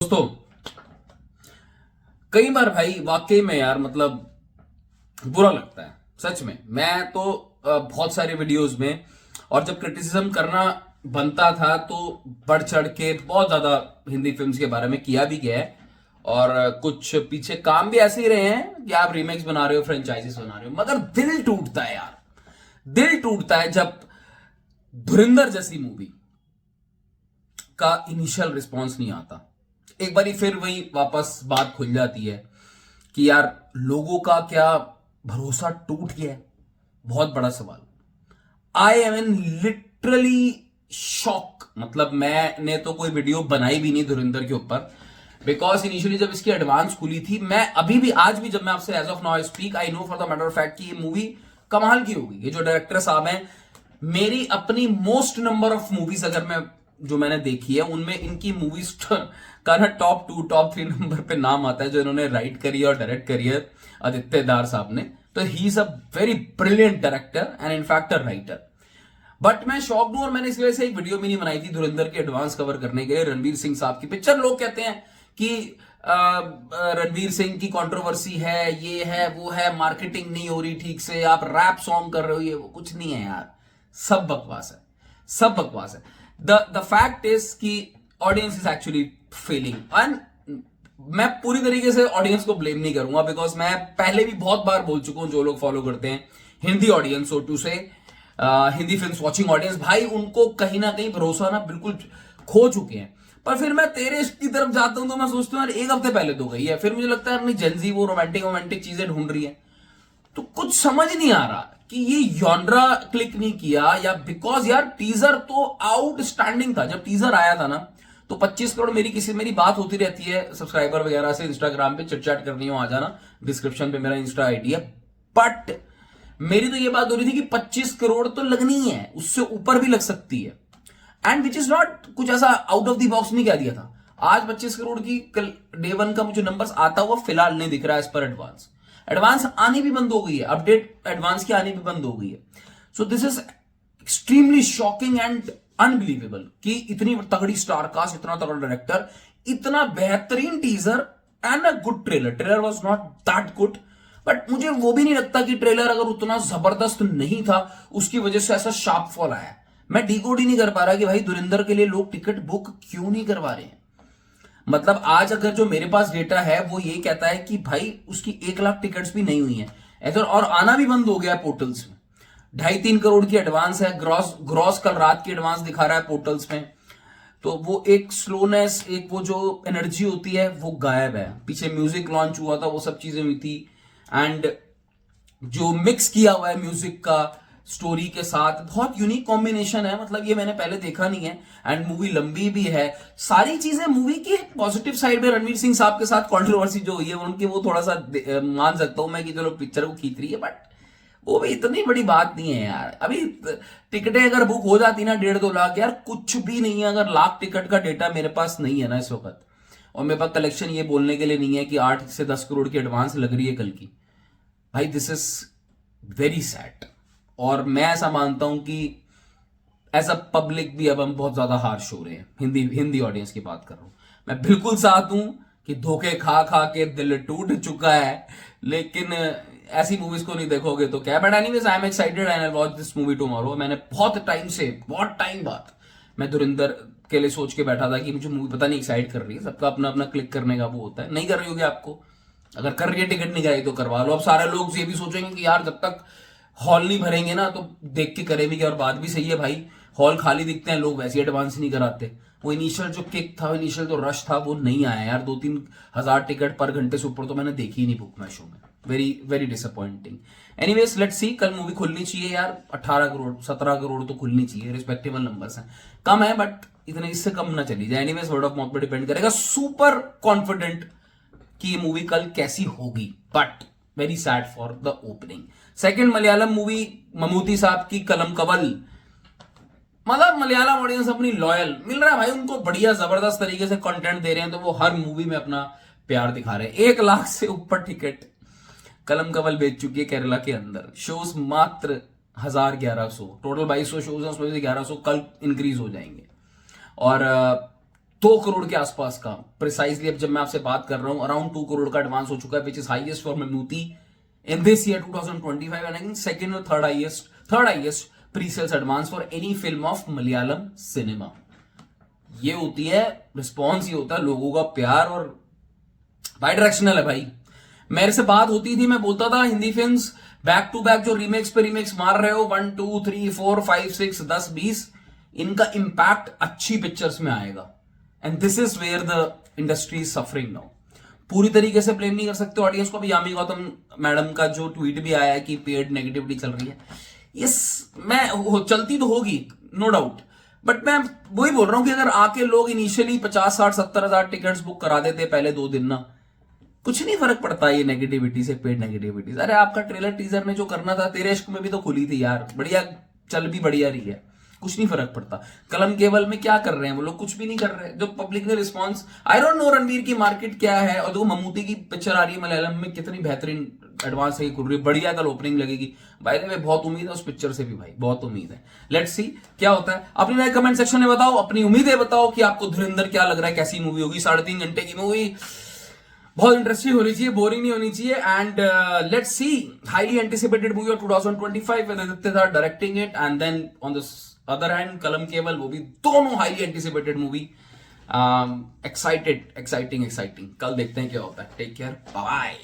दोस्तों, कई बार भाई वाकई में यार मतलब बुरा लगता है। सच में मैं तो बहुत सारे वीडियोस में और जब क्रिटिसिज्म करना बनता था तो बढ़ चढ़ के बहुत ज्यादा हिंदी फिल्म्स के बारे में किया भी गया है। और कुछ पीछे काम भी ऐसे ही रहे हैं कि आप रीमेक्स बना रहे हो, फ्रेंचाइजीज बना रहे हो, मगर दिल टूटता है यार। दिल टूटता है जब धुरंधर जैसी मूवी का इनिशियल रिस्पॉन्स नहीं आता। एक बारी फिर वही वापस बात खुल जाती है कि यार लोगों का क्या भरोसा टूट गया है। बहुत बड़ा सवाल। I am in literally shock. मतलब मैंने तो कोई वीडियो बनाई भी नहीं धुरंधर के ऊपर, बिकॉज इनिशियली जब इसकी एडवांस खुली थी, मैं अभी भी आज भी जब मैं आपसे as of now speak, I know for the matter of fact कि ये मूवी कमाल की होगी। ये जो डायरेक्टर साहब हैं, मेरी अपनी मोस्ट नंबर ऑफ मूवीज अगर मैं जो मैंने देखी है उनमें इनकी मूवीज का ना टॉप 2 टॉप 3 नंबर पे नाम आता है जो इन्होंने राइट करी है और डायरेक्ट करी है आदित्य दार साहब ने। तो he is a very brilliant director and in fact a writer. But मैं शॉक्ड हूं और मैंने इस वजह से एक वीडियो भी नहीं बनाई थी धुरंधर के एडवांस कवर करने के लिए। रणवीर सिंह साहब की पिक्चर, लोग कहते हैं कि रणवीर सिंह की कंट्रोवर्सी है, ये है वो है, मार्केटिंग नहीं हो रही ठीक से, आप रैप सॉन्ग कर रहे हो, ये वो। कुछ नहीं है यार, सब बकवास है, सब बकवास है। द फैक्ट इज कि audience is actually feeling. And मैं पूरी तरीके से ऑडियंस को ब्लेम नहीं करूंगा, बिकॉज मैं पहले भी बहुत बार बोल चुका हूं, जो लोग फॉलो करते हैं हिंदी ऑडियंस, सो टू से हिंदी फिल्म वॉचिंग ऑडियंस, भाई उनको कहीं ना कहीं भरोसा ना बिल्कुल खो चुके हैं। पर फिर मैं तेरे इश्क की तरफ जाता हूं तो मैं सोचता हूँ यार एक हफ्ते पहले तो गई है, फिर मुझे लगता है अपनी जेंजी वो रोमांटिक रोमांटिक चीजें ढूंढ रही है। तो कुछ समझ नहीं आ रहा कि ये यॉन्ड्रा क्लिक नहीं किया या बिकॉज यार टीजर तो आउटस्टैंडिंग था। जब टीजर आया था ना तो 25 करोड़, मेरी बात होती रहती है सब्सक्राइबर वगैरह से, इंस्टाग्राम पे चिट चैट करनी हो आ जाना, डिस्क्रिप्शन पे मेरा इंस्टा आईडी है। बट मेरी तो ये बात हो रही थी कि 25 करोड़ तो लगनी है, उससे ऊपर भी लग सकती है। एंड विच इज नॉट कुछ ऐसा आउट ऑफ द बॉक्स नहीं कह दिया था। आज 25 करोड़ की कल डे वन का मुझे नंबर्स आता हुआ फिलहाल नहीं दिख रहा है एज पर एडवांस। एडवांस आनी भी बंद हो गई है, अपडेट एडवांस की आनी भी बंद हो गई है। So this is extremely shocking and unbelievable कि इतनी तगड़ी स्टार कास्ट, इतना तगड़ा डायरेक्टर, इतना बेहतरीन teaser and a good trailer. Trailer was not that good, but मुझे वो भी नहीं लगता कि ट्रेलर अगर उतना जबरदस्त नहीं था उसकी वजह से ऐसा शार्प फॉल आया। मैं डिकोड ही नहीं कर पा रहा कि भाई धुरंधर के लिए लोग टिकट बुक क्यों नहीं करवा रहे हैं। मतलब आज अगर जो मेरे पास डेटा है वो ये कहता है कि भाई उसकी 1 लाख टिकट्स भी नहीं हुई हैं ऐसा, और आना भी बंद हो गया है पोर्टल्स में। 2.5-3 करोड़ की एडवांस है, ग्रॉस ग्रॉस कल रात की एडवांस दिखा रहा है पोर्टल्स में। तो वो एक स्लोनेस, एक वो जो एनर्जी होती है वो गायब है। पीछे म्यूजिक लॉन्च हुआ था, वो सब चीजें हुई थी, एंड जो मिक्स किया हुआ है म्यूजिक का स्टोरी के साथ, बहुत यूनिक कॉम्बिनेशन है। मतलब ये मैंने पहले देखा नहीं है, एंड मूवी लंबी भी है। सारी चीजें मूवी की पॉजिटिव साइड में रणवीर सिंह साहब के साथ कंट्रोवर्सी जो हुई है उनकी, वो थोड़ा सा मान सकता हूं मैं कि चलो पिक्चर को खींच रही है, बट वो भी इतनी बड़ी बात नहीं है यार। अभी टिकटें अगर बुक हो जाती ना 1.5-2 लाख, यार कुछ भी नहीं है अगर लाख टिकट का डेटा मेरे पास नहीं है ना इस वक्त, और मेरे पास कलेक्शन ये बोलने के लिए नहीं है कि 8 से 10 करोड़ की एडवांस लग रही है कल की। भाई दिस इज वेरी सैड। और मैं ऐसा मानता हूं कि एज अ पब्लिक भी अब हम बहुत ज्यादा हार्श हो रहे हैं। हिंदी ऑडियंस की बात कर रहा हूं मैं, बिल्कुल साथ हूं कि धोखे खा खा के दिल टूट चुका है, लेकिन ऐसी मूवीज को नहीं देखोगे तो क्या। But anyways I am excited and I watch this movie tomorrow. मैंने बहुत टाइम बाद मैं धुरंधर के लिए सोच के बैठा था कि मुझे मूवी पता नहीं एक्साइट कर रही है। सबका अपना अपना क्लिक करने का वो होता है, नहीं कर रही होगी आपको, अगर कर रही है टिकट नहीं गई तो करवा लो। अब सारे लोग ये भी सोचेंगे कि यार जब तक हॉल नहीं भरेंगे ना तो देख के करें भी क्या। और बात भी सही है भाई, हॉल खाली दिखते हैं, लोग वैसे एडवांस नहीं कराते। वो इनिशियल जो किक था, इनिशियल जो रश था वो नहीं आया यार। 2-3 हजार टिकट पर घंटे से ऊपर तो मैंने देखी ही नहीं बुक में शो में। Very very disappointing. Anyways let's see, कल मूवी खुलनी चाहिए यार। 18 करोड़ 17 करोड़ तो खुलनी चाहिए, रिस्पेक्टेबल नंबर्स हैं। कम है बट इतने, इससे कम ना चली जाए। एनीवेज वर्ड ऑफ माउथ पे डिपेंड करेगा। सुपर कॉन्फिडेंट कि ये मूवी कल कैसी होगी, but very sad for the opening. Second Malayalam movie Mammootty साहब की कलम कवल। मतलब मलयालम ऑडियंस अपनी लॉयल मिल रहा है भाई उनको, बढ़िया जबरदस्त तरीके से कंटेंट दे रहे हैं, तो वो हर मूवी में अपना प्यार दिखा रहे हैं। 1 लाख से ऊपर टिकट कलम कवल बेच चुकी है केरला के अंदर। शोज मात्र 1000-1100, टोटल 2200 शोज है, उसमें से 1100 कल इंक्रीज हो जाएंगे। और 2 करोड़ के आसपास का प्रिसाइजली। अब जब मैं आपसे बात कर रहा हूं अराउंड 2 करोड़ का एडवांस हो चुका है, which is highest for Mammootty in this year 2025 and I think second और third highest pre sales advance for any film of Malayalam cinema. ये होती है रिस्पॉन्स, ये होता है लोगों का प्यार, और बाई डायरेक्शनल है भाई। मेरे से बात होती थी, मैं बोलता था Hindi films back to back जो रीमेक्स पे रीमेक्स मार रहे हो 1 2 3 4 5 6 10 20, इनका इंपैक्ट अच्छी पिक्चर्स में आएगा। And this is where the industry is suffering now. पूरी तरीके से ब्लेम नहीं कर सकते ऑडियंस को। अभी यामी गौतम मैडम का जो ट्वीट भी आया है कि पेड नेगेटिविटी चल रही है, यस मैं चलती तो होगी नो डाउट, बट मैं वही बोल रहा हूं कि अगर आके लोग इनिशियली 50 60 70 हजार टिकट्स बुक करा देते पहले 2 दिन ना, कुछ नहीं फर्क पड़ता ये नेगेटिविटी से, पेड नेगेटिविटी। अरे आपका ट्रेलर टीजर में जो करना था, तेरे इश्क में भी तो खुली थी यार, बढ़िया चल भी बढ़िया रही है, कुछ नहीं फर्क पड़ता। कलम केवल में क्या कर रहे हैं वो लोग, कुछ भी नहीं कर रहे। जो पब्लिक ने response, I don't know Ranveer की मार्केट क्या है, और देखो ममूटी की पिक्चर आ रही है मलयालम में, कितनी बेहतरीन एडवांस है, खुल रही है, बढ़िया कल ओपनिंग लगेगी। बाय द वे बहुत उम्मीद है उस पिक्चर से भी भाई, बहुत उम्मीद है। लेट्स सी क्या होता है। अपनी राय कमेंट सेक्शन में बताओ, अपनी उम्मीदें बताओ कि आपको धुरंधर क्या लग रहा है, कैसी मूवी होगी। 3.5 घंटे की मूवी, बहुत इंटरेस्टिंग होनी चाहिए, बोरिंग नहीं होनी चाहिए। And let's see, highly anticipated movie of 2025 with Aditya directing it, and then on the other hand कलम केवल, वो भी दोनों highly anticipated movie. Excited, exciting. कल देखते हैं क्या होता है। Take care, bye.